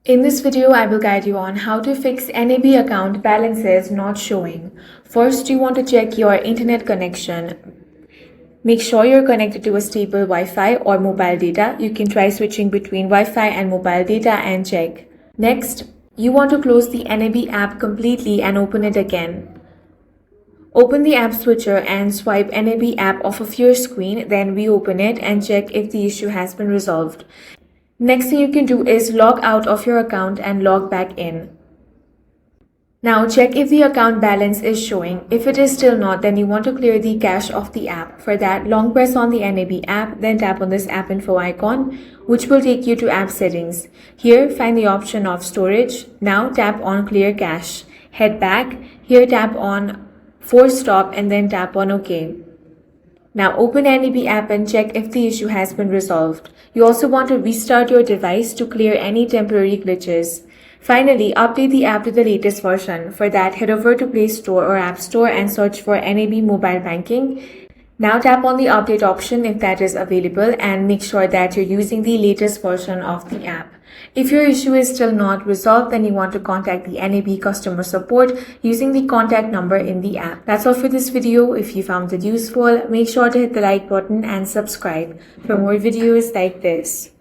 In this video, I will guide you on how to fix NAB account balances not showing. First, you want to check your internet connection. Make sure you're connected to a stable Wi-Fi or mobile data. You can try switching between Wi-Fi and mobile data and check. Next, you want to close the NAB app completely and open it again. Open the app switcher and swipe NAB app off of your screen, then reopen it and check if the issue has been resolved. Next thing you can do is log out of your account and log back in. Now check if the account balance is showing. If it is still not, then you want to clear the cache of the app. For that, long press on the NAB app, then tap on this app info icon, which will take you to app settings. Here, find the option of storage. Now tap on clear cache. Head back. Here tap on force stop and then tap on OK. Now open NAB app and check if the issue has been resolved. You also want to restart your device to clear any temporary glitches. Finally, update the app to the latest version. For that, head over to Play Store or App Store and search for NAB Mobile Banking. Now tap on the update option if that is available and make sure that you're using the latest version of the app. If your issue is still not resolved, then you want to contact the NAB customer support using the contact number in the app. That's all for this video. If you found it useful, make sure to hit the like button and subscribe for more videos like this.